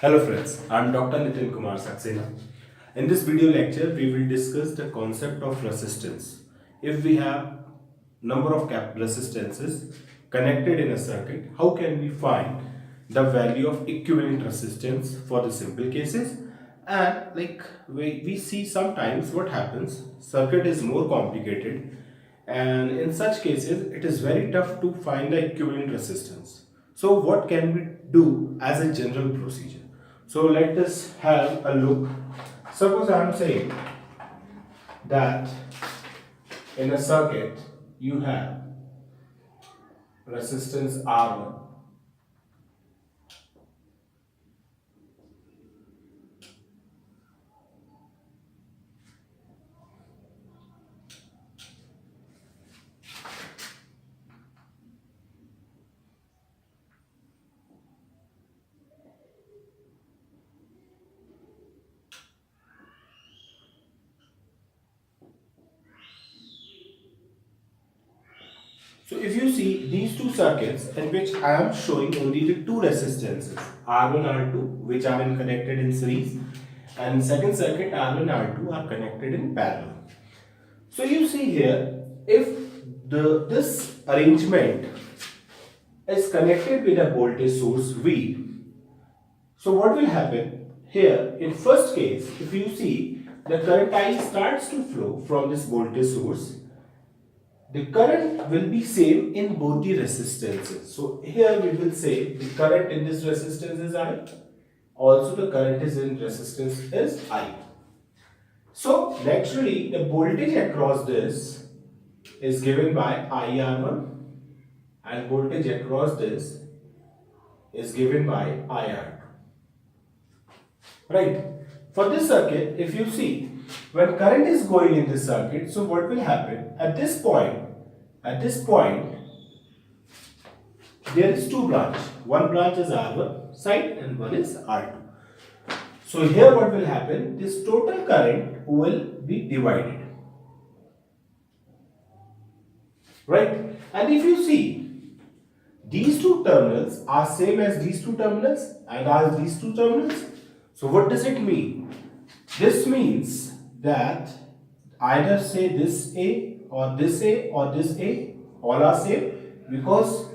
Hello friends, I am Dr. Nitin Kumar Saxena. In this video lecture, we will discuss the concept of resistance. If we have number of resistances connected in a circuit, how can we find the value of equivalent resistance for the simple cases? And like we see sometimes what happens, circuit is more complicated, and in such cases it is very tough to find the equivalent resistance. So what can we do as a general procedure? So let us have a look. Suppose I am saying that in a circuit you have resistance R1. So if you see these two circuits in which I am showing only the two resistances R1 R2 which are connected in series, and second circuit R1 R2 are connected in parallel. So you see here, if this arrangement is connected with a voltage source V, so what will happen here? In first case, if you see, the current I starts to flow from this voltage source, the current will be same in both the resistances. So here we will say the current in this resistance is I, also the current is in resistance is I. So naturally the voltage across this is given by IR1 and voltage across this is given by IR2. Right. For this circuit, if you see, when current is going in this circuit, so what will happen? At this point, there is two branches. One branch is R1 side and one is R2. So here what will happen? This total current will be divided. Right? And if you see, these two terminals are same as these two terminals and as these two terminals. So what does it mean? This means that either say this A or this A or this A, all are same, because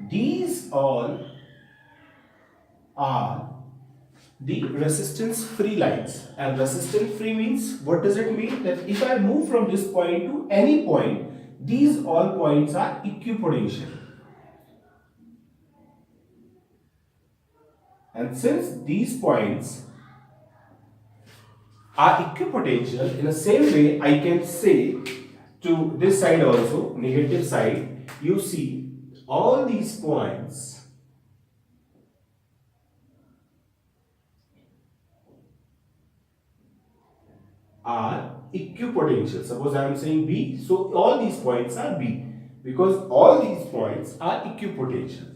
these all are the resistance free lines. And resistance free means, what does it mean? That if I move from this point to any point, these all points are equipotential. And since these points are equipotential, in the same way I can say to this side also, negative side, you see all these points are equipotential. Suppose I am saying B, so all these points are B, because all these points are equipotential.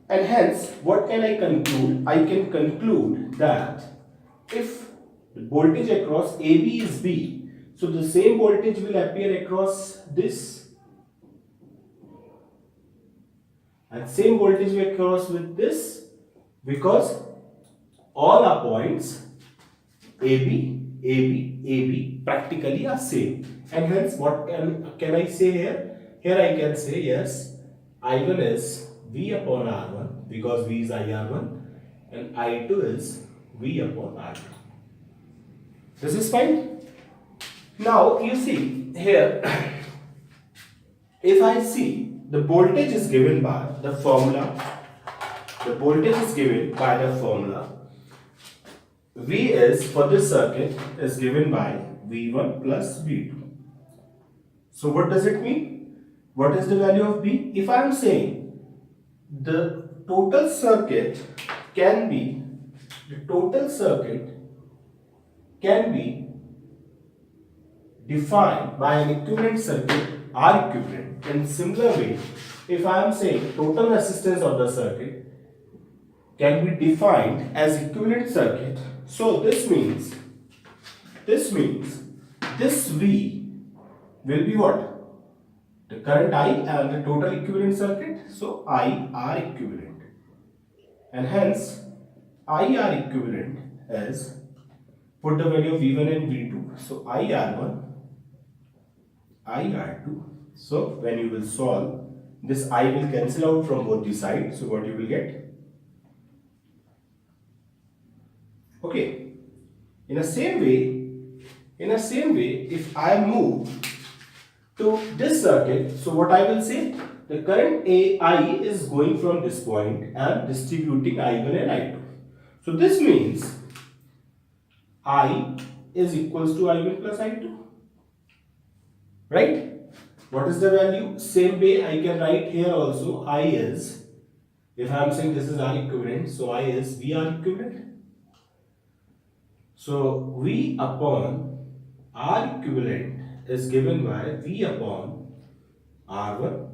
And hence, what can I conclude? I can conclude that if the voltage across AB is B, so the same voltage will appear across this, and same voltage will cross with this, because all our points AB, AB, AB practically are same. And hence, what can I say here? Here I can say, yes, I1 is V upon R1, because V is IR1, and I2 is V upon R2. This is fine. Now you see here, if I see the voltage is given by the formula, V is for this circuit is given by V1 plus V2. So what does it mean? What is the value of B? If I am saying the total circuit can be defined by an equivalent circuit R equivalent. In similar way, if I am saying total resistance of the circuit can be defined as equivalent circuit, so this means this V will be what? The current I and the total equivalent circuit, so I are equivalent, and hence IR equivalent is, put the value of V1 and V2. So IR1, IR2. So when you will solve, this I will cancel out from both the sides. So what you will get? Okay. In the same way, if I move to this circuit, so what I will say? The current AI is going from this point and distributing I1 and I2. So this means I is equals to I1 plus I2. Right? What is the value? Same way I can write here also. I is, if I am saying this is R equivalent, so I is VR equivalent. So V upon R equivalent is given by V upon R1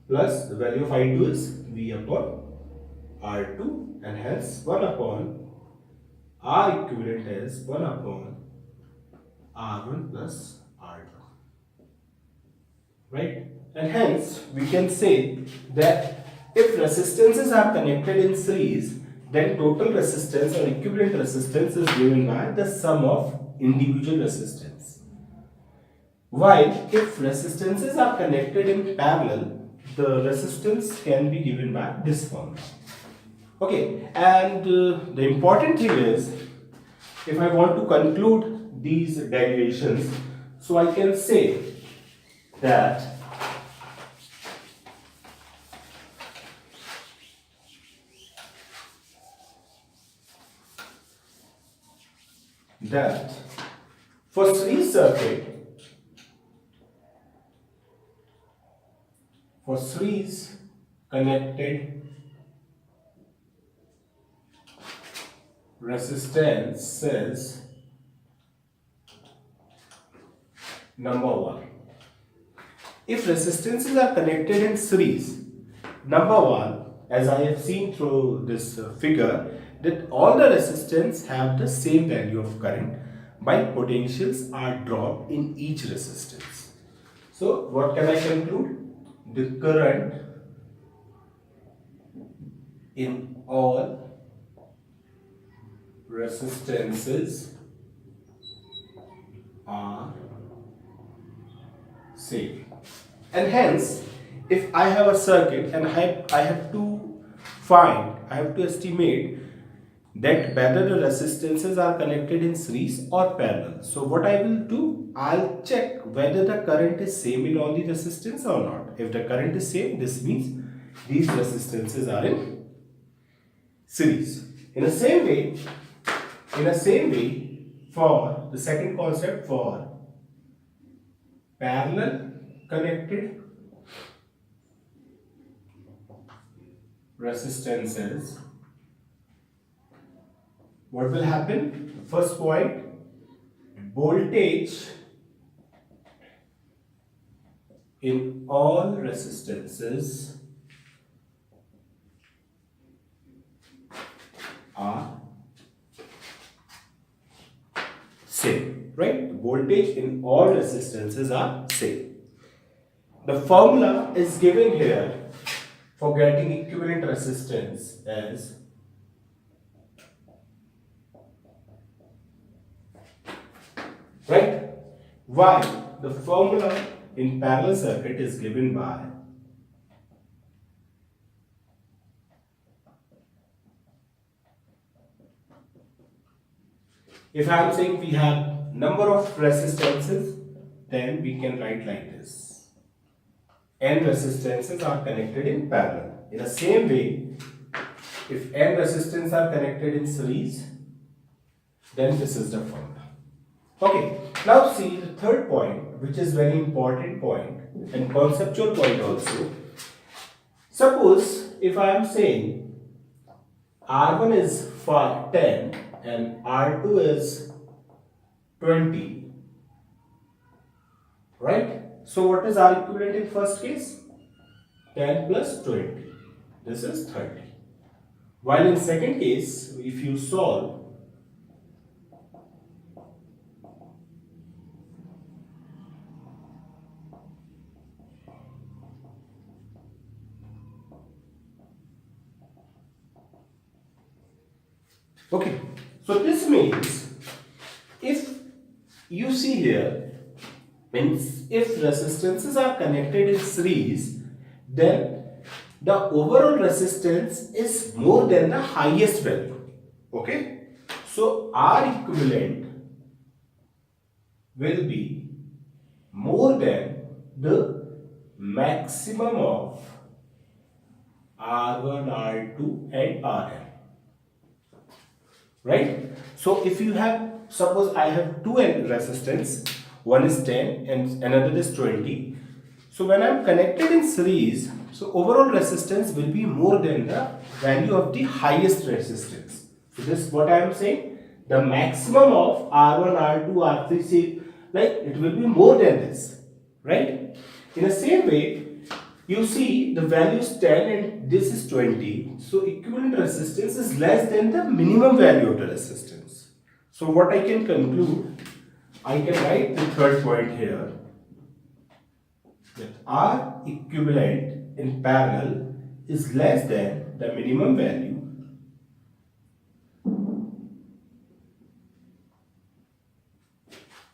plus the value of I2 is V upon R2, and hence 1 upon R equivalent is 1 upon R1 plus R2. Right? And hence we can say that if resistances are connected in series, then total resistance or equivalent resistance is given by the sum of individual resistance. While if resistances are connected in parallel, the resistance can be given by this formula. Okay, and the important thing is, if I want to conclude these derivations, so I can say that for series circuit, for series connected resistances, number one, if resistances are connected in series, number one, as I have seen through this figure, that all the resistance have the same value of current by potentials are dropped in each resistance. So what can I conclude? The current in all resistances are same. And hence, if I have a circuit and I have to estimate that whether the resistances are connected in series or parallel. So what I will do, I'll check whether the current is same in all the resistance or not. If the current is same, this means these resistances are in series. In the same way, for the second concept, for parallel connected resistances, what will happen? First point, voltage in all resistances are same, right? Voltage in all resistances are same. The formula is given here for getting equivalent resistance as right? Why? The formula in parallel circuit is given by if I am saying we have number of resistances, then we can write like this. N resistances are connected in parallel. In the same way, if N resistance are connected in series, then this is the formula. Okay, now see the third point, which is very important point and conceptual point also. Suppose if I am saying R1 is for 10 and R2 is 20, right? So what is R equivalent in first case? 10 plus 20. This is 30. While in second case, if you solve, Okay, so this means if you see here, means if resistances are connected in series, then the overall resistance is more than the highest value. Okay, so R equivalent will be more than the maximum of R1, R2 and Rn. Right? So if you have, suppose I have two resistance, one is 10 and another is 20. So when I am connected in series, so overall resistance will be more than the value of the highest resistance. So this is what I am saying. The maximum of R1, R2, R3, say, like it will be more than this. Right? In the same way, you see the value is 10 and this is 20. So equivalent resistance is less than the minimum value of the resistance. So what I can conclude, I can write the third point here, that R equivalent in parallel is less than the minimum value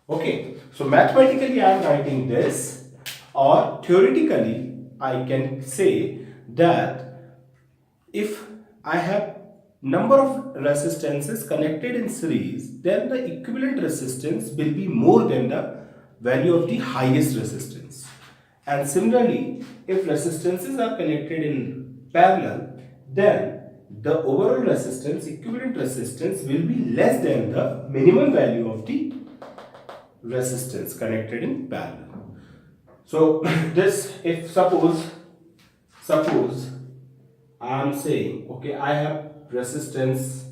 Okay, so mathematically I am writing this, or theoretically I can say that if I have number of resistances connected in series, then the equivalent resistance will be more than the value of the highest resistance. And similarly, if resistances are connected in parallel, then the overall resistance, equivalent resistance, will be less than the minimum value of the resistance connected in parallel. So this, if suppose I am saying, okay, I have resistance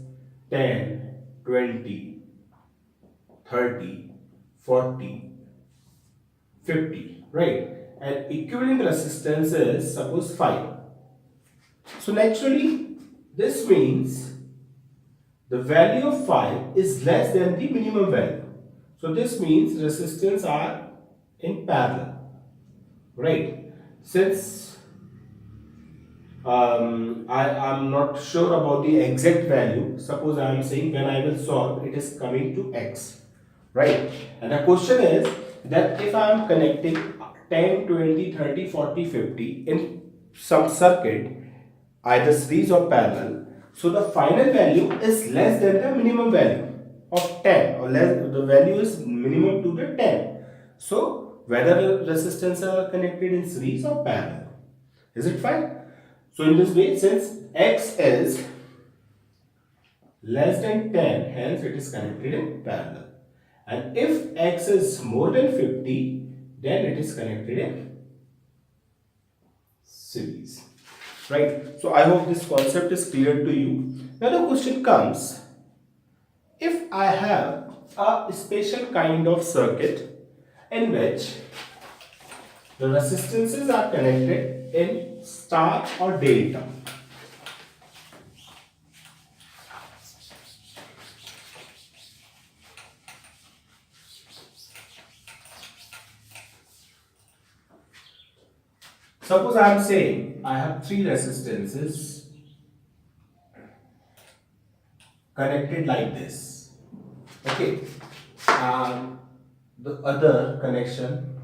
10, 20, 30, 40, 50, right? And equivalent resistance is suppose 5. So naturally this means the value of 5 is less than the minimum value. So this means resistance are in parallel, right? Since I am not sure about the exact value, suppose I am saying when I will solve, it is coming to x, right? And the question is that if I am connecting 10, 20, 30, 40, 50 in some circuit, either series or parallel, so the final value is less than the minimum value of 10, or less, the value is minimum to the 10. So whether the resistances are connected in series or parallel, is it fine? So in this way, since x is less than 10, hence it is connected in parallel. And if x is more than 50, then it is connected in series. Right? So I hope this concept is clear to you. Now the question comes, if I have a special kind of circuit in which the resistances are connected in star or delta. Suppose I am saying I have three resistances connected like this. Okay. The other connection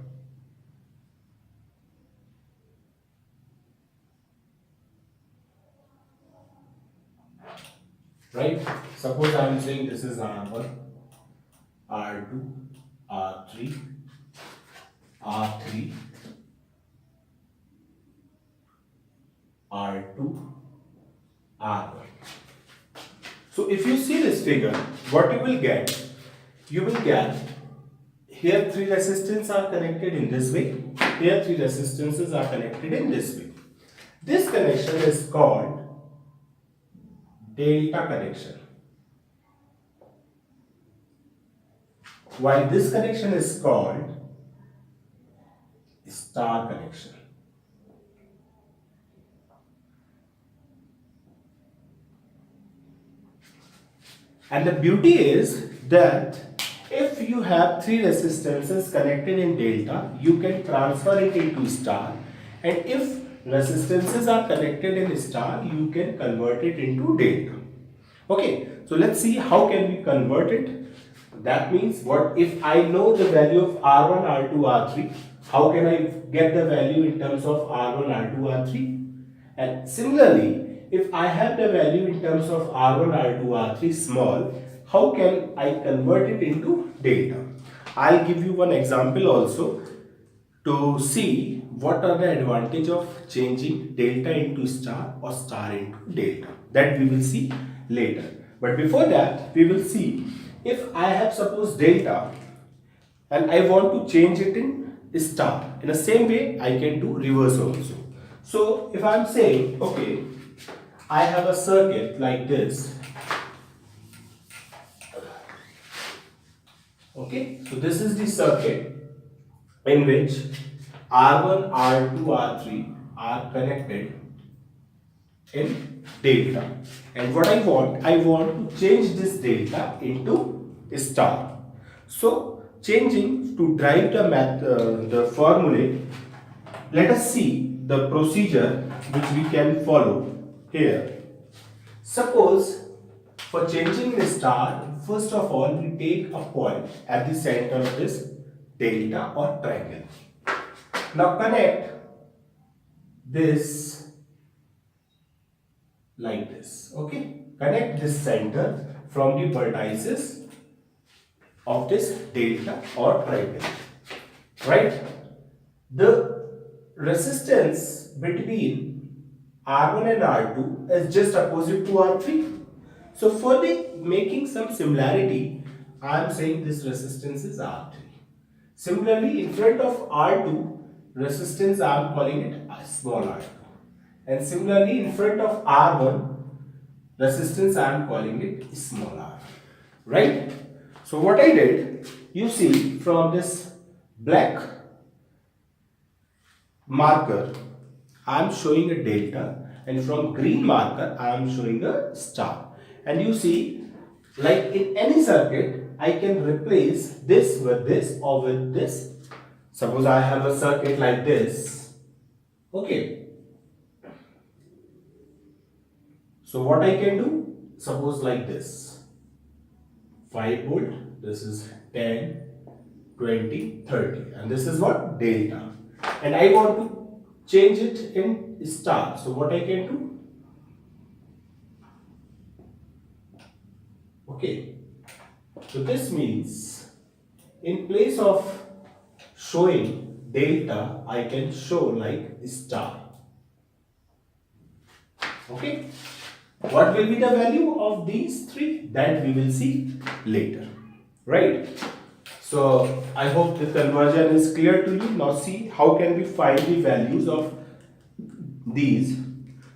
right? Suppose I am saying this is R1, R2, R3, R3, R2, R1. So if you see this figure, what you will get? You will get here three resistances are connected in this way. Here three resistances are connected in this way. This connection is called delta connection, while this connection is called star connection. And the beauty is that if you have three resistances connected in delta, you can transfer it into star, and if resistances are connected in star, you can convert it into delta. Okay, so let's see how can we convert it. That means what if I know the value of R1, R2, R3, how can I get the value in terms of R1, R2, R3? And similarly, if I have the value in terms of R1, R2, R3 small, how can I convert it into delta? I'll give you one example also to see what are the advantage of changing delta into star or star into delta. That we will see later. But before that, we will see if I have suppose delta and I want to change it in star. In the same way, I can do reverse also. So if I am saying, okay, I have a circuit like this. Okay, so this is the circuit in which R1, R2, R3 are connected in delta. And what I want to change this delta into star. So changing to drive the formula, let us see the procedure which we can follow here. Suppose for changing the star, first of all we take a point at the center of this delta or triangle. Now connect this like this. Okay, connect this center from the vertices of this delta or triangle. Right? The resistance between R1 and R2 is just opposite to R3. So for the making some similarity, I am saying this resistance is R3. Similarly, in front of R2, resistance I am calling it a small r2. And similarly, in front of R1, resistance I am calling it small r. Right? So what I did, you see from this black marker, I am showing a delta, and from green marker, I am showing a star. And you see, like in any circuit, I can replace this with this or with this. Suppose I have a circuit like this. Okay. So what I can do? Suppose like this. 5 volt, this is 10, 20, 30. And this is what? Delta. And I want to change it in star. So what I can do? Okay. So this means in place of showing delta, I can show like star. Okay. What will be the value of these three? That we will see later. Right. So I hope the conversion is clear to you. Now see how can we find the values of these.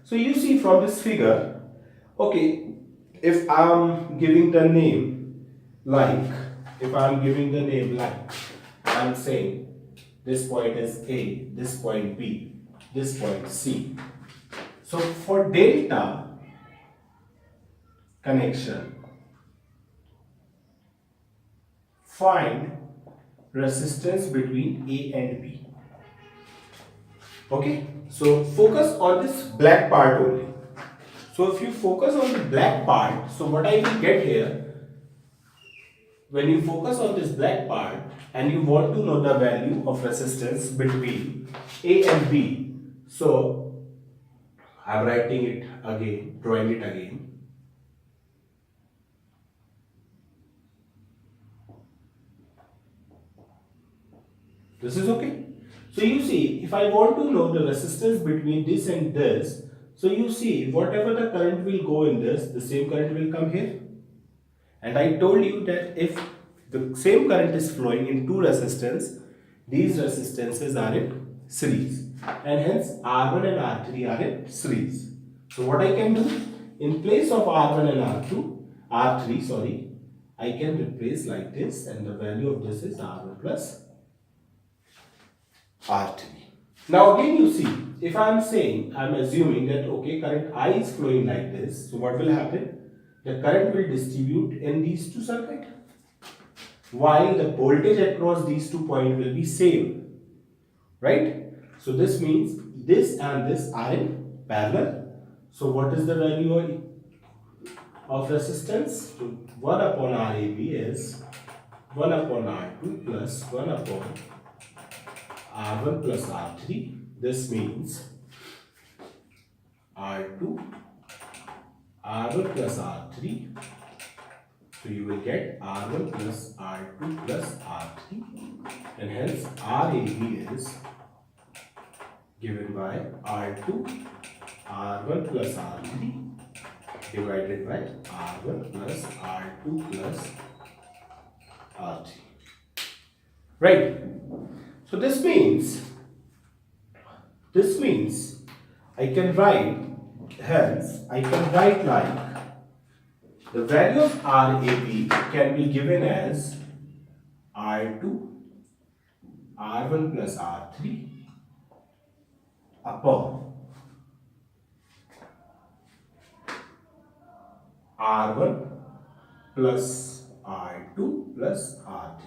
So you see from this figure, okay, if I am giving the name like, I am saying this point is A, this point B, this point C. So for delta connection, find resistance between A and B. Okay, so focus on this black part only. So if you focus on the black part, so what I will get here, when you focus on this black part and you want to know the value of resistance between A and B, so I am writing it again, drawing it again. This is okay. So you see, if I want to know the resistance between this and this, so you see, whatever the current will go in this, the same current will come here. And I told you that if the same current is flowing in two resistors, these resistances are in series. And hence R1 and R3 are in series. So what I can do, in place of R1 and R3, I can replace like this, and the value of this is R1 plus R3. Now again you see, if I am saying, I am assuming that okay, current I is flowing like this, so what will happen? The current will distribute in these two circuits, while the voltage across these 2 points will be same, right? So this means this and this are in parallel. So what is the value of resistance. So 1 upon Rab is 1 upon R2 plus 1 upon R1 plus R3. This means R2, R1 plus R3. So you will get R1 plus R2 plus R3, and hence Rab is given by R2, R1 plus R3 divided by R1 plus R2 plus R3. Right. So this means I can write, hence I can write like the value of Rab can be given as R2, R1 plus R3 upon R1 plus R2 plus R3.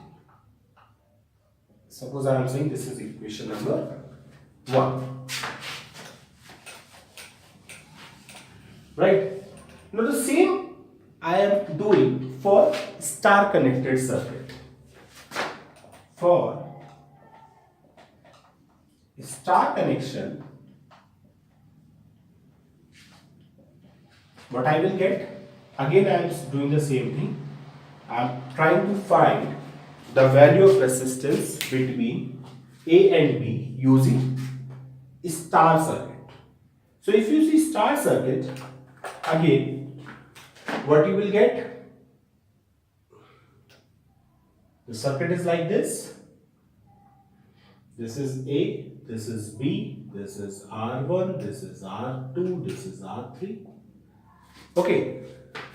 Suppose I am saying this is equation number 1. Right? Now the same I am doing for star connected circuit. For star connection, what I will get, again I am doing the same thing. I am trying to find the value of resistance between A and B using star circuit. So if you see star circuit, again what you will get, the circuit is like this. This is A, this is B, this is R1, this is R2, this is R3. Okay,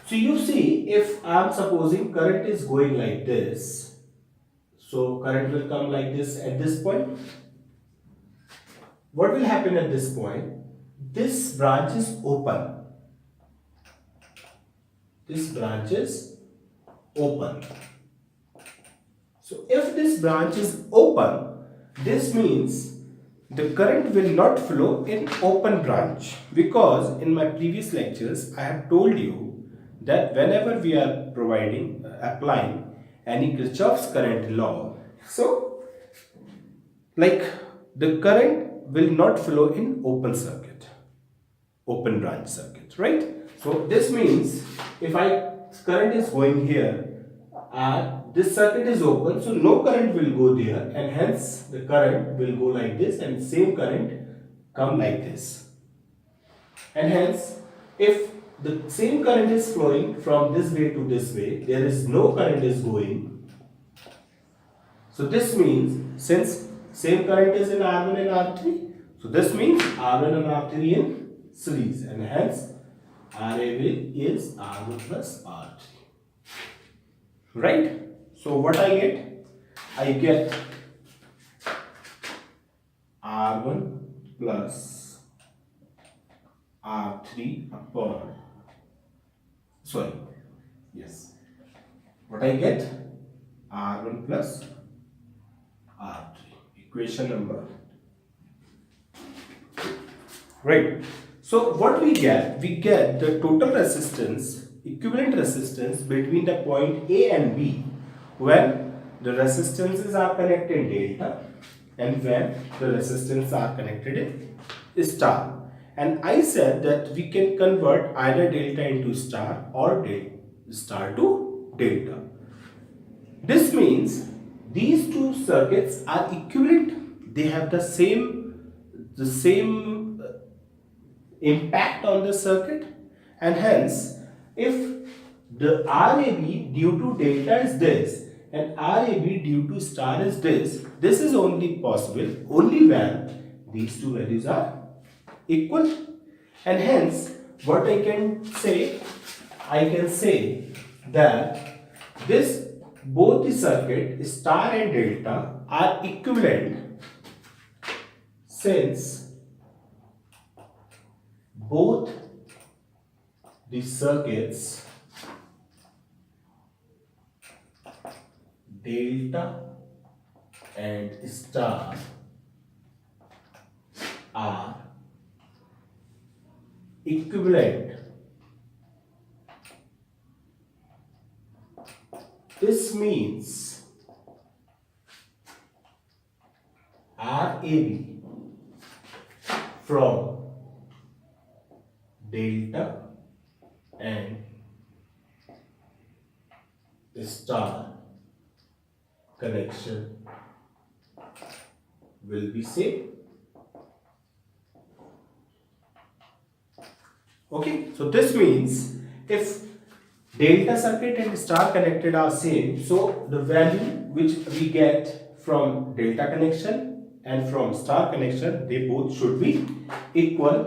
so you see, if I am supposing current is going like this, so current will come like this at this point. What will happen at this point? This branch is open. This branch is open. So if this branch is open, this means the current will not flow in open branch, because in my previous lectures I have told you that whenever we are applying any Kirchhoff's current law, so like the current will not flow in open circuit, open branch circuit, right? So this means if current is going here and this circuit is open, so no current will go there, and hence the current will go like this and same current come like this. And hence if the same current is flowing from this way to this way, there is no current is going. So this means since same current is in R1 and R3, so this means R1 and R3 in series, and hence Rab is R1 plus R3. Right? So what I get? I get R1 plus R3 upon, sorry, yes, what I get? R1 plus R3, equation number, right? So what we get? We get the total resistance, equivalent resistance between the point A and B when the resistances are connected in delta and when the resistances are connected in star. And I said that we can convert either delta into star or star to delta. This means these two circuits are equivalent. They have the same impact on the circuit, and hence if the Rab due to delta is this and Rab due to star is this is only possible only when these two values are equal. And hence what I can say that this both the circuit star and delta are equivalent since both the circuits delta and star are equivalent This means RAB from delta and star connection will be same. Okay, so this means if delta circuit and star connected are same, so the value which we get from delta connection and from star connection, they both should be equal,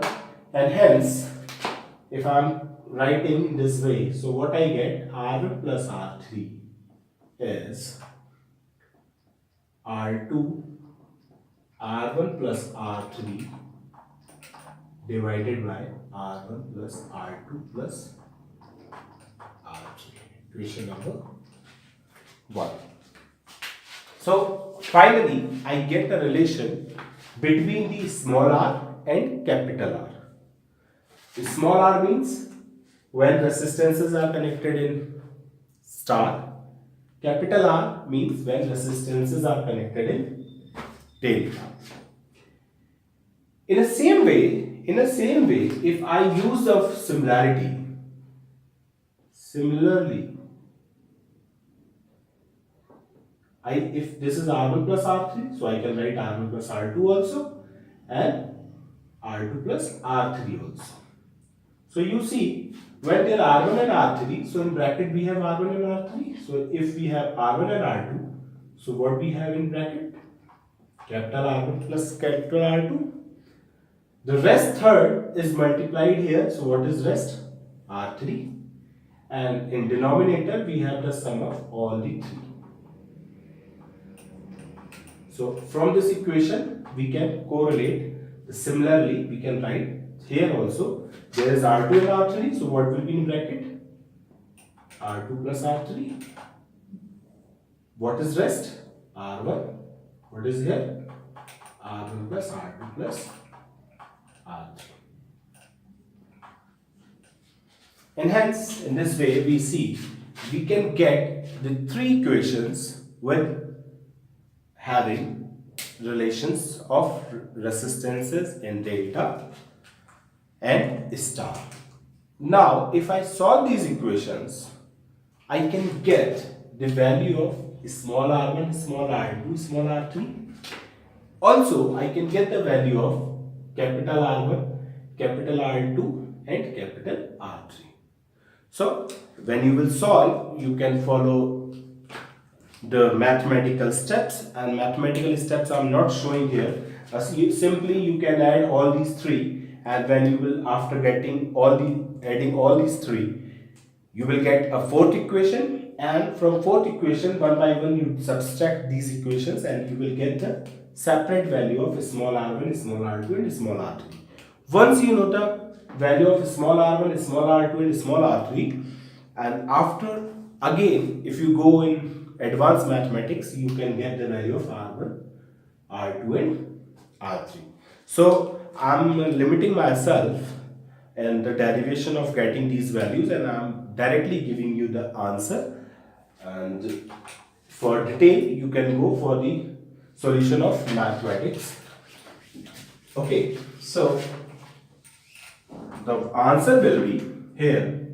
and hence if I am writing this way, so what I get, R1 plus R3 is R2 R1 plus R3 divided by R1 plus R2 plus R3. Equation number 1. So finally I get a relation between the small r and capital R. The small r means when resistances are connected in star. Capital R means when resistances are connected in delta. In the same way, if I use the similarity, if this is R1 plus R3, so I can write R1 plus R2 also and R2 plus R3 also. So you see, when there are R1 and R3, so in bracket we have R1 and R3. So if we have R1 and R2, so what we have in bracket? Capital R1 plus capital R2. The rest third is multiplied here. So what is rest? R3. And in denominator we have the sum of all the three. So from this equation we can correlate. Similarly we can write here also there is R2 and R3. So what will be in bracket? R2 plus R3. What is rest? R1. What is here? R1 plus R2 plus R3. And hence in this way we see we can get the three equations with having relations of resistances in delta and star. Now if I solve these equations, I can get the value of small r1, small r2, small r3. Also I can get the value of capital R1, capital R2 and capital R3. So when you will solve, you can follow the mathematical steps, and mathematical steps I am not showing here. Simply you can add all these three, and when you will, after getting adding all these three, you will get a fourth equation, and from fourth equation one by one you subtract these equations and you will get the separate value of small r1, small r2 and small r3. Once you know the value of small r1, small r2 and small r3, and after again if you go in advanced mathematics, you can get the value of R1, R2 and R3. So I am limiting myself in the derivation of getting these values, and I am directly giving you the answer, and for detail you can go for the solution of mathematics. Okay, so the answer will be here.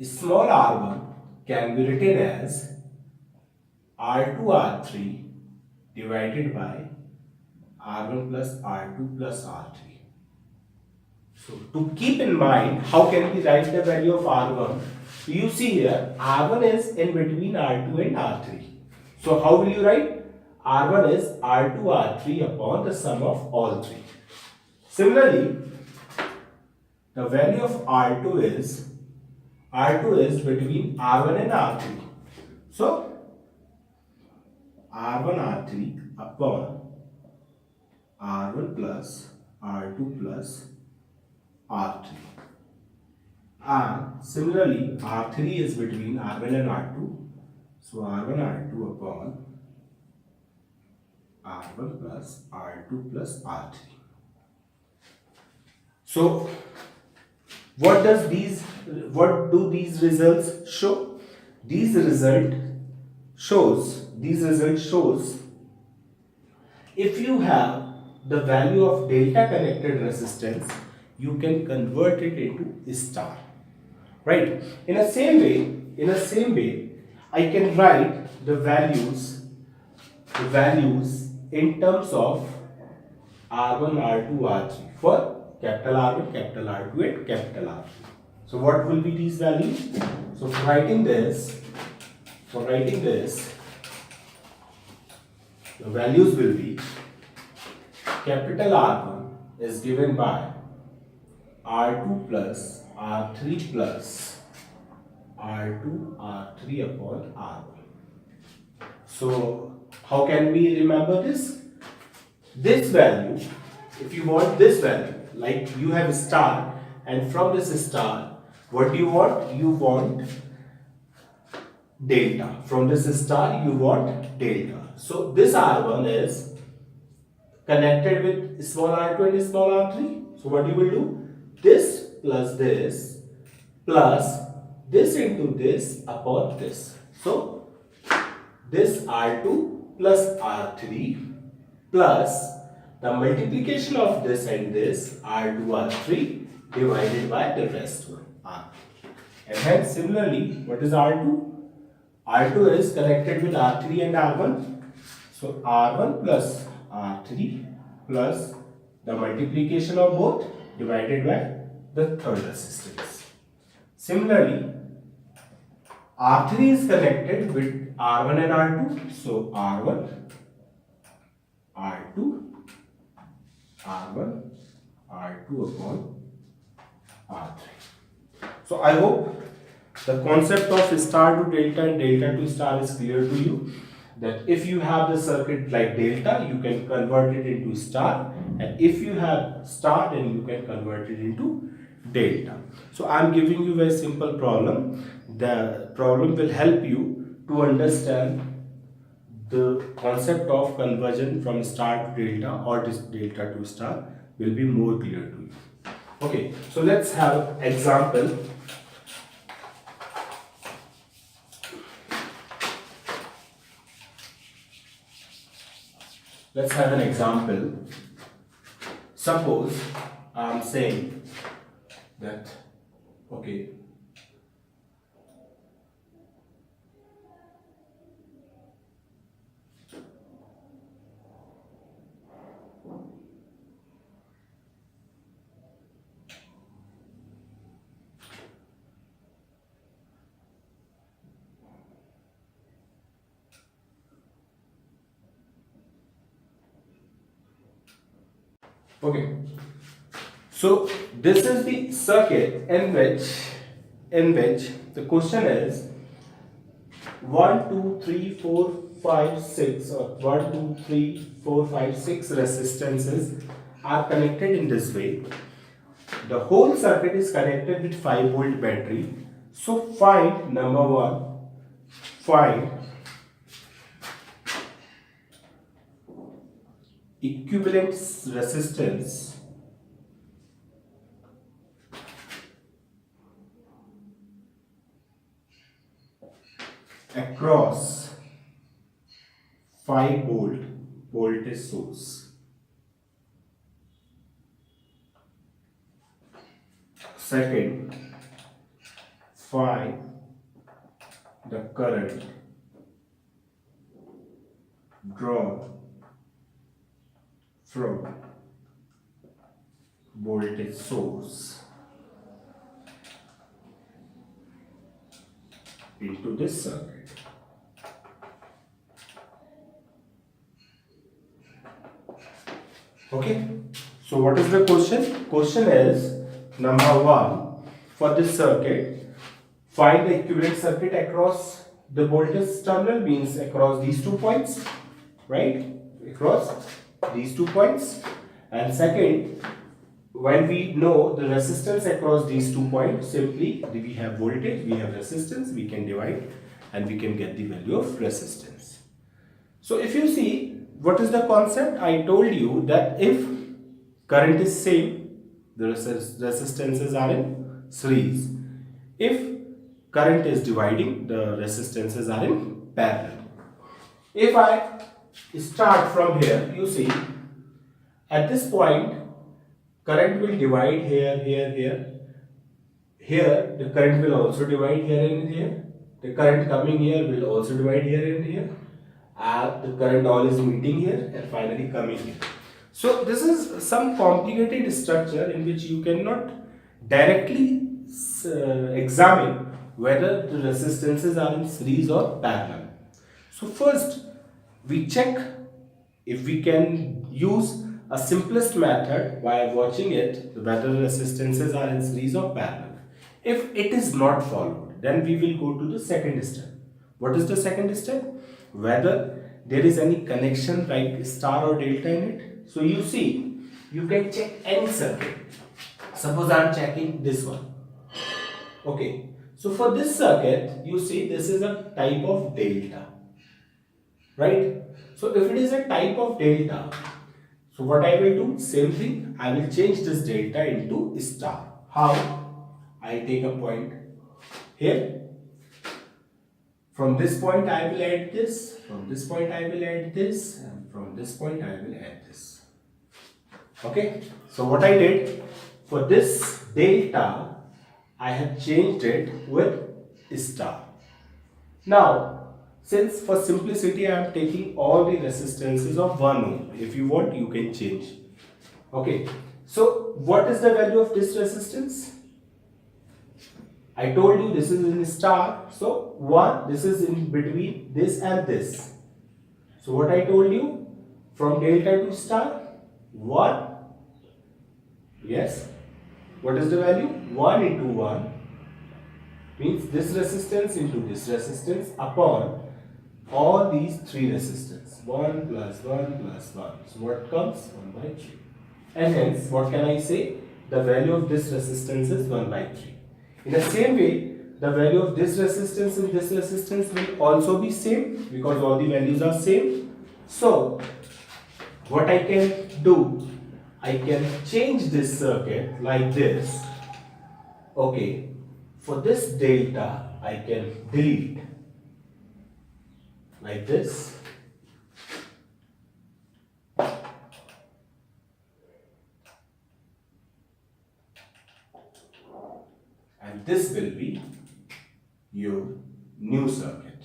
Small r1 can be written as R2 R3 divided by R1 plus R2 plus R3. So to keep in mind, how can we write the value of R1? So you see here, R1 is in between R2 and R3. So how will you write? R1 is R2 R3 upon the sum of all three. Similarly, the value of R2 is between R1 and R3. So R1 R3 upon R1 plus R2 plus R3. And similarly R3 is between R1 and R2. So R1 R2 upon R1 plus R2 plus R3. So what do these results show? These result shows if you have the value of delta connected resistance, you can convert it into star, right? In a same way, I can write the values in terms of R1, R2, R3 for capital R1, capital R2 and capital R3. So what will be these values? So for writing this, the values will be capital R1 is given by R2 plus R3 plus R2 R3 upon R1. So how can we remember this? This value, if you want this value, like you have a star, and from this star, what do you want? You want delta. From this star, you want delta. So this R1 is connected with small r2 and small r3. So what you will do? This plus this into this upon this. So this r2 plus r3 plus the multiplication of this and this r2 r3 divided by the rest one r. And hence similarly, what is r2? R2 is connected with R3 and R1. So R1 plus R3 plus the multiplication of both divided by the third resistance. Similarly, R3 is connected with R1 and R2. So R1, R2, R1, R2 upon R3. So I hope the concept of star to delta and delta to star is clear to you, that if you have the circuit like delta, you can convert it into star, and if you have star, then you can convert it into delta. So I am giving you a very simple problem. The problem will help you to understand the concept of conversion from star to delta or this delta to star will be more clear to you. Okay, so let's have an example. Let's have an example. Suppose I am saying that, okay, so this is the circuit in which the question is 1, 2, 3, 4, 5, 6 or 1, 2, 3, 4, 5, 6 resistances are connected in this way. The whole circuit is connected with 5-volt battery. So find number 1, find equivalent resistance across 5-volt voltage source. Second, find the current drawn from voltage source into this circuit. Okay, so what is the question? Question is number 1, for this circuit, find the equivalent circuit across the voltage terminal, means across these 2 points, right? Across these 2 points. And second, when we know the resistance across these 2 points, simply we have voltage, we have resistance, we can divide and we can get the value of resistance. So if you see, what is the concept? I told you that if current is same, the resistances are in series. If current is dividing, the resistances are in parallel. If I start from here, you see, at this point, current will divide here, here, here. Here, the current will also divide here and here. The current coming here will also divide here and here. The current all is meeting here and finally coming here. So this is some complicated structure in which you cannot directly examine whether the resistances are in series or parallel. So first we check if we can use a simplest method by watching it whether the resistances are in series or parallel. If it is not followed, then we will go to the second step. What is the second step? Whether there is any connection like star or delta in it. So you see, you can check any circuit. Suppose I am checking this one. Okay. So for this circuit, you see this is a type of delta. Right? So if it is a type of delta, so what I will do, same thing, I will change this delta into star. How? I take a point here. From this point I will add this, from this point I will add this, and from this point I will add this. Okay, so what I did, for this delta, I have changed it with star. Now, since for simplicity I am taking all the resistances of 1 ohm, if you want you can change. Okay, so what is the value of this resistance? I told you this is in star, so 1, this is in between this and this. So what I told you, from delta to star, 1, yes, what is the value? 1 into 1 means this resistance into this resistance upon all these 3 resistance, 1 plus 1 plus 1. So what comes? 1 by 3. And hence, what can I say? The value of this resistance is 1 by 3. In the same way, the value of this resistance and this resistance will also be same because all the values are same. So, what I can do, I can change this circuit like this. Okay, for this delta, I can delete like this. And this will be your new circuit,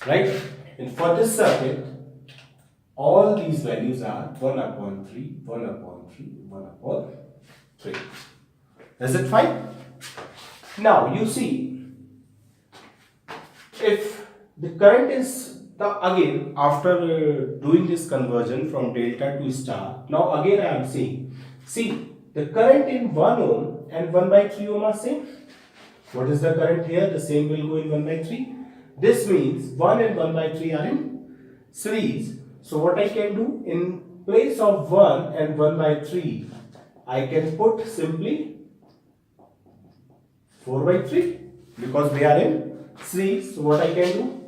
right? And for this circuit, all these values are 1 upon 3, 1 upon 3, 1 upon 3. Is it fine? Now you see, if the current is again after doing this conversion from delta to star, now again I am saying, see the current in 1 ohm and 1 by 3 ohm are same. What is the current here? The same will go in 1 by 3. This means 1 and 1 by 3 are in series. So what I can do, in place of 1 and 1 by 3, I can put simply 4 by 3 because they are in series. So what I can do?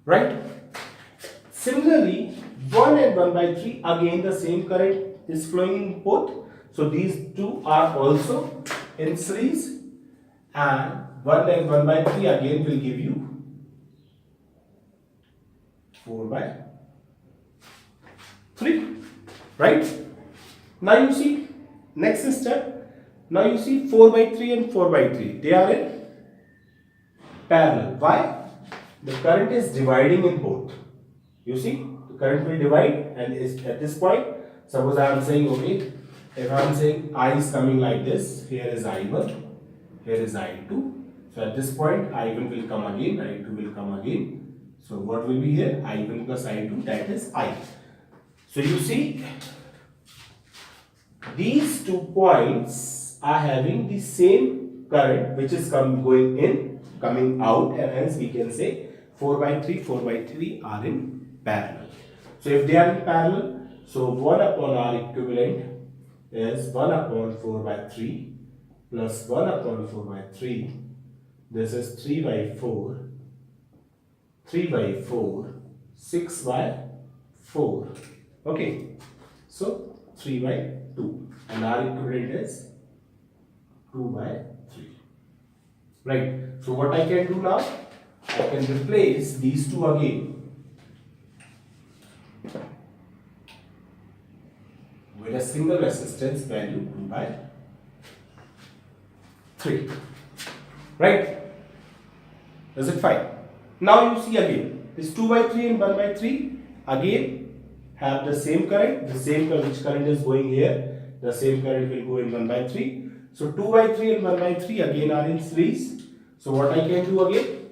Right? Similarly, 1 and 1 by 3, again the same current is flowing in both. So these two are also in series, and 1 and 1 by 3 again will give you 4 by 3. Right? Now you see, next step, now you see 4 by 3 and 4 by 3. They are in parallel. Why? The current is dividing in both. You see, the current will divide, and is at this point, suppose I am saying, okay, if I am saying I is coming like this, here is I1, here is I2. So at this point, I1 will come again, I2 will come again. So what will be here? I1 plus I2, that is I. So you see, these 2 points are having the same current which is going in, coming out, and hence we can say 4 by 3 are in parallel. So if they are in parallel, so 1 upon R equivalent is 1 upon 4 by 3 plus 1 upon 4 by 3. This is 3 by 4, 3 by 4. 6 by 4. Okay, so 3 by 2, and R equivalent is 2 by 3. Right, so what I can do now, I can replace these two again with a single resistance value 2 by 3. Right, is it fine? Now you see again, this 2 by 3 and 1 by 3 again have the same current, which current is going here, the same current will go in 1 by 3. So 2 by 3 and 1 by 3 again are in series. So what I can do again?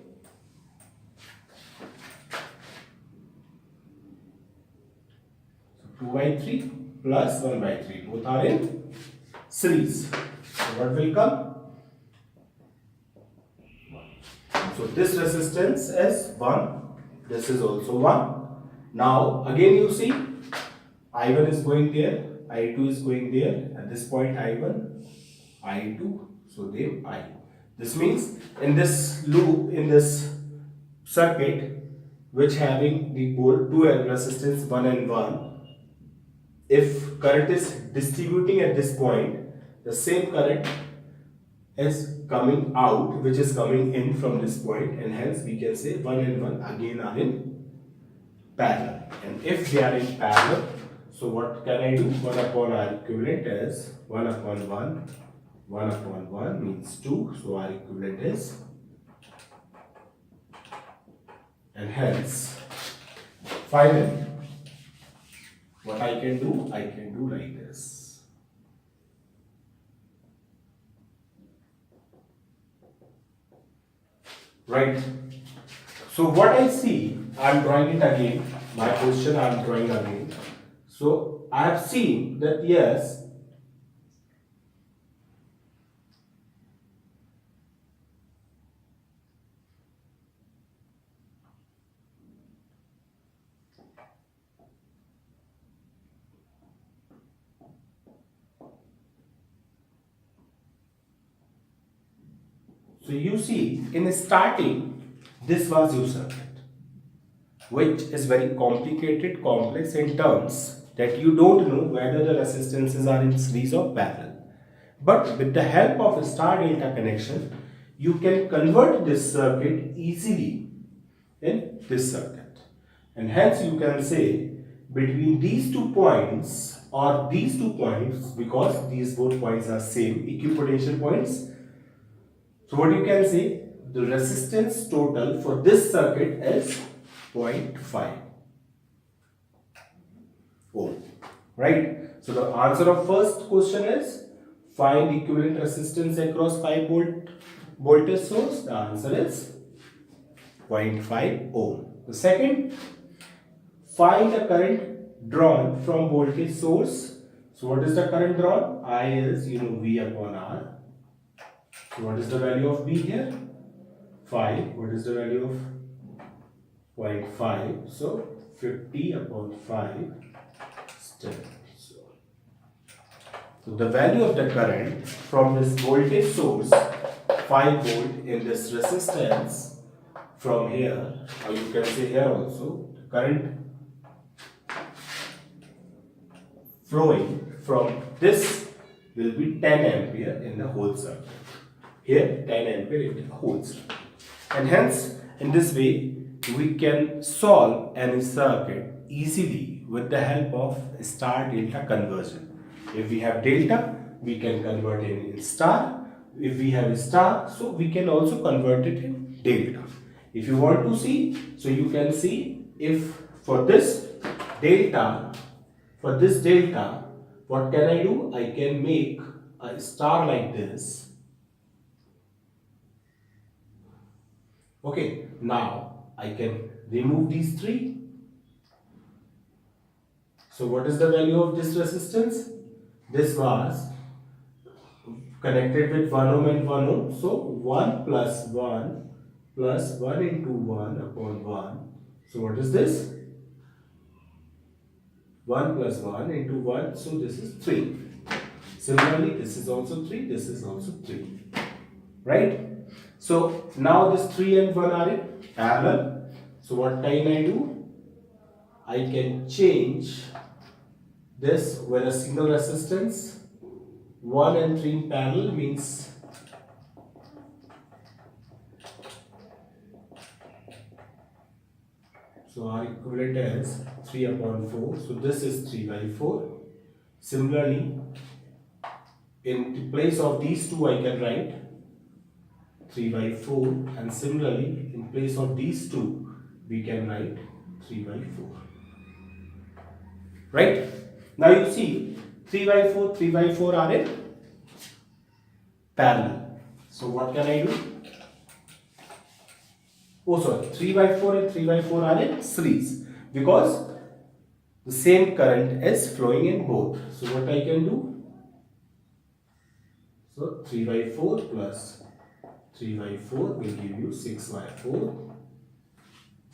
So 2 by 3 plus 1 by 3, both are in series. So what will come? So this resistance is 1, this is also 1. Now again you see, I1 is going there, I2 is going there, at this point I1, I2, so they I. This means in this loop, in this circuit, which having the two resistance 1 and 1, if current is distributing at this point, the same current is coming out, which is coming in from this point, and hence we can say 1 and 1 again are in parallel. And if they are in parallel, so what can I do? 1 upon R equivalent is 1 upon 1. 1 upon 1 means 2. So R equivalent is, and hence finally what I can do? I can do like this. Right. So what I see, I am drawing it again. My question I am drawing again. So I have seen that yes, so you see in starting this was your circuit, which is very complicated, complex in terms that you don't know whether the resistances are in series or parallel. But with the help of a star delta connection, you can convert this circuit easily in this circuit. And hence you can say between these 2 points or these 2 points, because these both points are same equipotential points. So what you can say, the resistance total for this circuit is 0.5 ohm, right? So the answer of first question is find equivalent resistance across 5 volt voltage source. The answer is 0.5 ohm. The second, find the current drawn from voltage source. So what is the current drawn? I is V upon R. So what is the value of B here? 5. What is the value of 0.5? So 50 upon 5 step. So the value of the current from this voltage source 5 volt in this resistance from here, or you can say here also, the current flowing from this will be 10 ampere in the whole circuit. Here 10 ampere in the whole circuit. And hence in this way we can solve any circuit easily with the help of star delta conversion. If we have delta, we can convert it in star. If we have star, so we can also convert it in delta. If you want to see, so you can see if for this delta, what can I do? I can make a star like this. Okay, now I can remove these 3. So what is the value of this resistance? This was connected with 1 ohm and 1 ohm. So 1 plus 1 plus 1 into 1 upon 1. So what is this? 1 plus 1 into 1. So this is 3. Similarly, this is also 3. This is also 3. Right? So now this 3 and 1 are in parallel. So what can I do? I can change this with a single resistance. 1 and 3 in parallel means so our equivalent is 3 upon 4. So this is 3 by 4. Similarly, in the place of these two I can write 3 by 4, and similarly in place of these two we can write 3 by 4. Right? Now you see 3 by 4, 3 by 4 are in parallel. So what can I do? Oh sorry, 3 by 4 and 3 by 4 are in series because the same current is flowing in both. So what I can do? So 3 by 4 plus 3 by 4 will give you 6 by 4.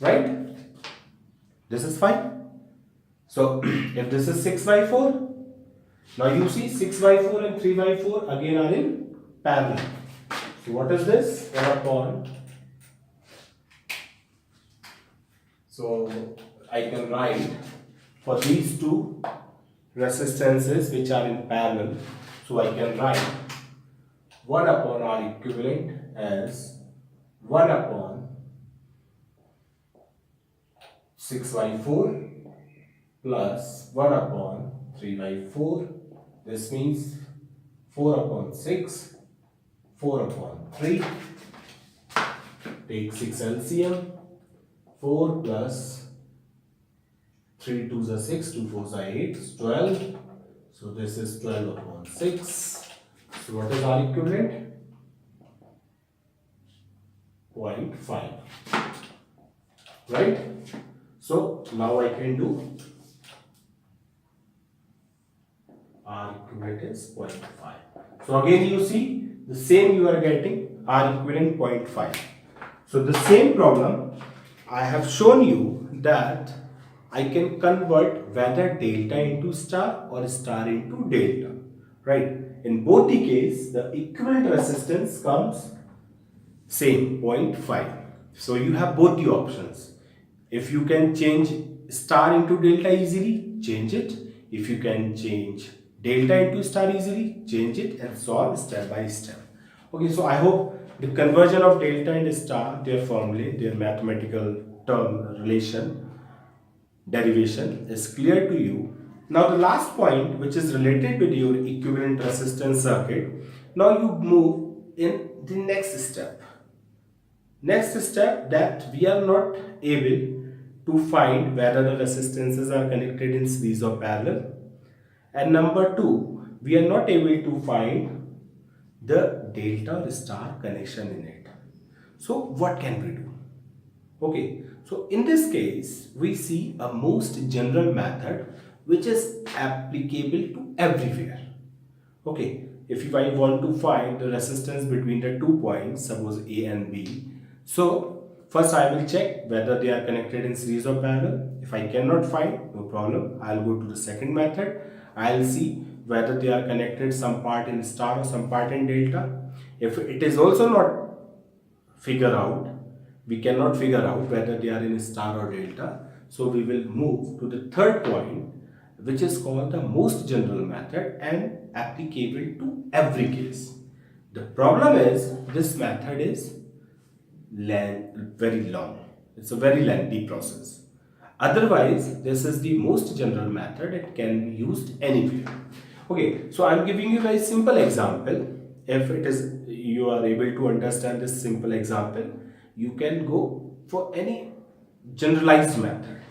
Right? This is fine. So if this is 6 by 4, now you see 6 by 4 and 3 by 4 again are in parallel. So what is this? 1 upon. So I can write for these two resistances which are in parallel. So I can write 1 upon R equivalent as 1 upon 6 by 4 plus 1 upon 3 by 4. This means 4 upon 6, 4 upon 3. Take 6 LCM. 4 plus 3 2s are 6, 2 4s are 8, 12. So this is 12 upon 6. So what is our equivalent? 0.5. Right? So now I can do R equivalent is 0.5. So again you see the same you are getting R equivalent 0.5. So the same problem I have shown you that I can convert whether delta into star or star into delta. Right? In both the case, the equivalent resistance comes same 0.5. So you have both the options. If you can change star into delta easily, change it. If you can change delta into star easily, change it and solve step by step. Okay, so I hope the conversion of delta and star, their formulae, their mathematical term relation, derivation is clear to you. Now the last point, which is related with your equivalent resistance circuit, now you move in the next step. Next step, that we are not able to find whether the resistances are connected in series or parallel. And number two, we are not able to find the delta or star connection in it. So what can we do? Okay, so in this case, we see a most general method which is applicable to everywhere. Okay, if I want to find the resistance between the 2 points, suppose A and B, so first I will check whether they are connected in series or parallel. If I cannot find, no problem, I'll go to the second method. I'll see whether they are connected some part in star or some part in delta. If it is also not we cannot figure out whether they are in star or delta, so we will move to the third point, which is called the most general method and applicable to every case. The problem is this method is very long. It's a very lengthy process. Otherwise, this is the most general method. It can be used anywhere. Okay, so I'm giving you a very simple example. If it is you are able to understand this simple example, you can go for any generalized method,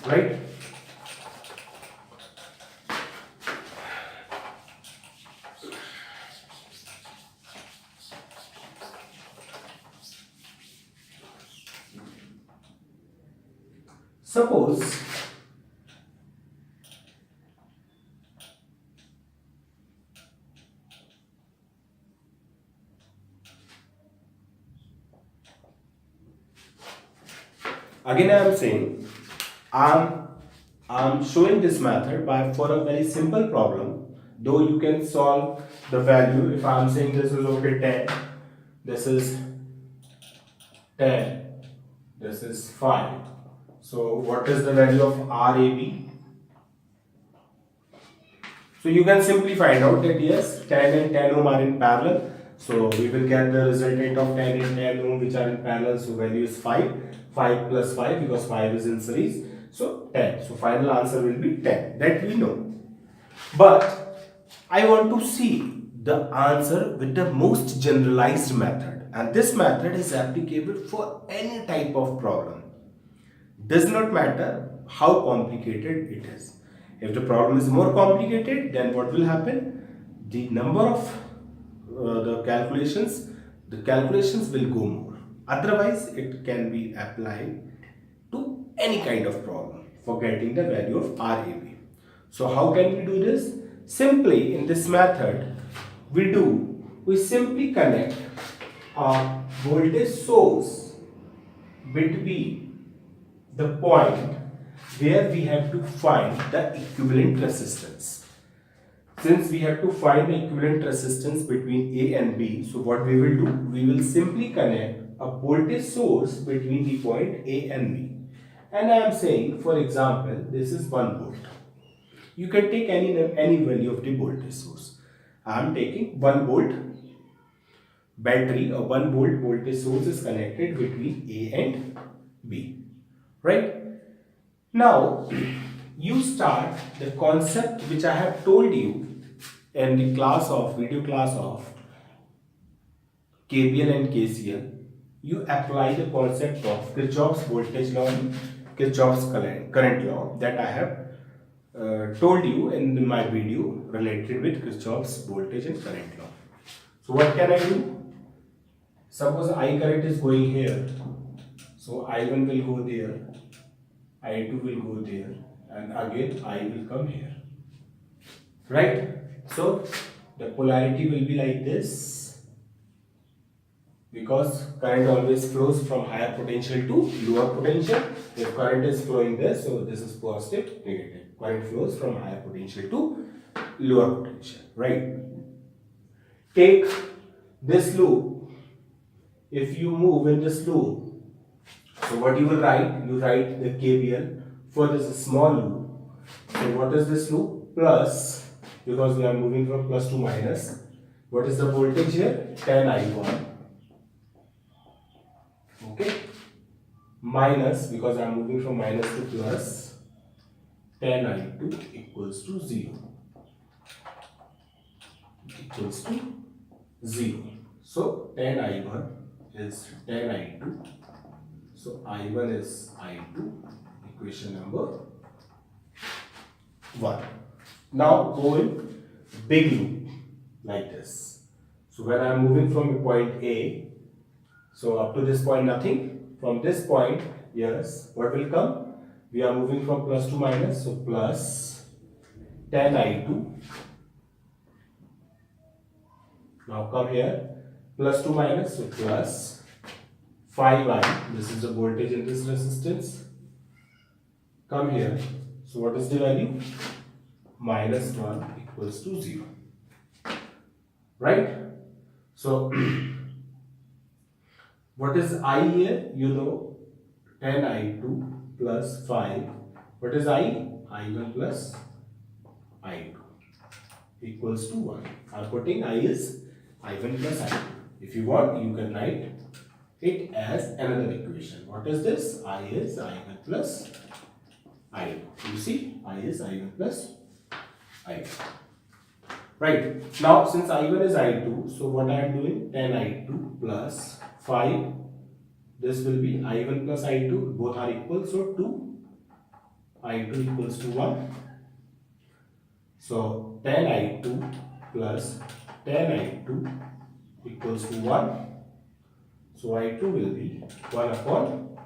right? Suppose again I am saying I'm showing this method for a very simple problem, though you can solve the value. If I'm saying this is okay 10, this is 10, this is 5. So what is the value of RAB? So you can simply find out that yes, 10 and 10 ohm are in parallel. So we will get the resultant of 10 and 10 ohm which are in parallel. So value is 5. 5 plus 5 because 5 is in series. So 10. So final answer will be 10. That we know. But I want to see the answer with the most generalized method. And this method is applicable for any type of problem. Does not matter how complicated it is. If the problem is more complicated, then what will happen? The number of the calculations will go more. Otherwise, it can be applied to any kind of problem for getting the value of RAB. So how can we do this? Simply in this method, we simply connect a voltage source between the point where we have to find the equivalent resistance. Since we have to find the equivalent resistance between A and B, so what we will do? We will simply connect a voltage source between the point A and B. And I am saying, for example, this is 1 volt. You can take any value of the voltage source. I am taking 1 volt battery, a 1 volt voltage source is connected between A and B. Right? Now, you start the concept which I have told you in the video class of KVL and KCL. You apply the concept of Kirchhoff's voltage law and Kirchhoff's current law that I have told you in my video related with Kirchhoff's voltage and current law. So what can I do? Suppose I current is going here. So I1 will go there. I2 will go there, and again I will come here, right? So the polarity will be like this, because current always flows from higher potential to lower potential. If current is flowing this, so this is positive, negative. Current flows from higher potential to lower potential, right? Take this loop. If you move in this loop, so what you will write? You write the KVL for this small loop. So what is this loop? Plus, because we are moving from plus to minus. What is the voltage here? 10 I1. Okay. Minus, because I am moving from minus to plus, 10 I2 equals to 0. Equals to 0. So 10 I1 is 10 I2. So I1 is I2, equation number 1. Now go in big loop like this. So when I am moving from a point A, so up to this point nothing. From this point, yes, what will come? We are moving from plus to minus, so plus 10 I2. Now come here, plus to minus, so plus 5I, this is the voltage in this resistance. Come here. So what is the value? Minus 1 equals to 0. Right? So what is I here? You know 10 I2 plus 5. What is I? I1 plus I2 equals to 1. I'm putting I is I1 plus I2. If you want, you can write it as another equation. What is this? I is I1 plus I2. You see, I is I1 plus I2. Right. Now, since I1 is I2, so what I am doing? 10 I2 plus 5. This will be I1 plus I2. Both are equal. So 2. I2 equals to 1. So 10 I2 plus 10 I2 equals to 1. So I2 will be 1 upon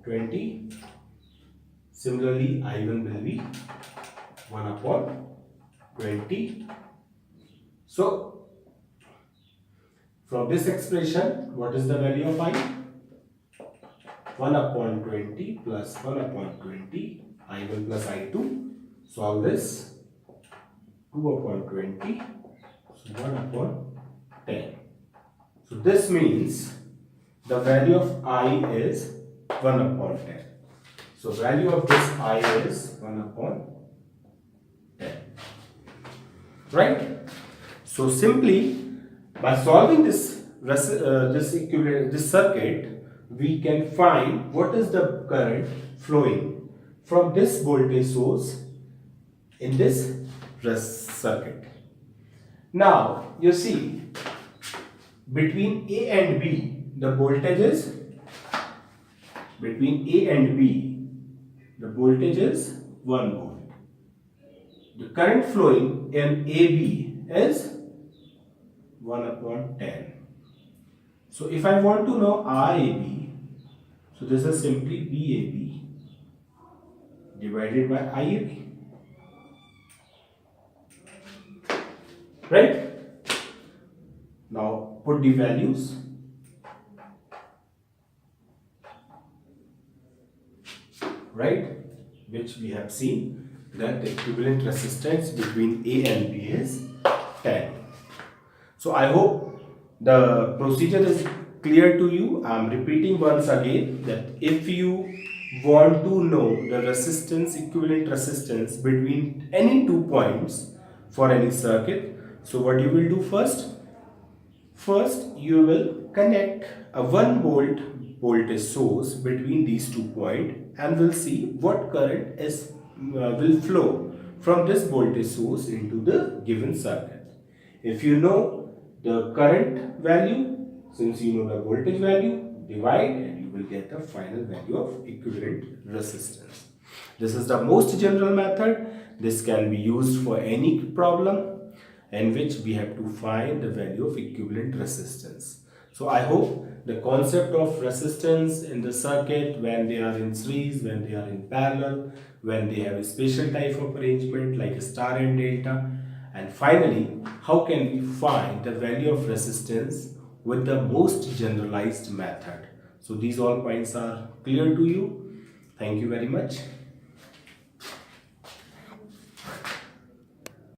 20. Similarly, I1 will be 1 upon 20. So, from this expression, what is the value of I? 1 upon 20 plus 1 upon 20, I1 plus I2. Solve this. 2 upon 20, so 1 upon 10. So this means the value of I is 1 upon 10. So value of this I is 1 upon 10. Right? So simply by solving this circuit, we can find what is the current flowing from this voltage source in this circuit. Now you see, between A and B, the voltage is between A and B, the voltage is 1 volt. The current flowing in AB is 1 upon 10. So if I want to know RAB, so this is simply BAB divided by IAB. Right? Now put the values. Right? Which we have seen that the equivalent resistance between A and B is 10. So I hope the procedure is clear to you. I am repeating once again that if you want to know the resistance, equivalent resistance between any 2 points for any circuit, so what you will do first? First, you will connect a 1 volt voltage source between these 2 points and we'll see what current is will flow from this voltage source into the given circuit. If you know the current value, since you know the voltage value, divide and you will get the final value of equivalent resistance. This is the most general method. This can be used for any problem in which we have to find the value of equivalent resistance. So I hope the concept of resistance in the circuit, when they are in series, when they are in parallel, when they have a special type of arrangement like a star and delta, and finally how can we find the value of resistance with the most generalized method. So these all points are clear to you. Thank you very much.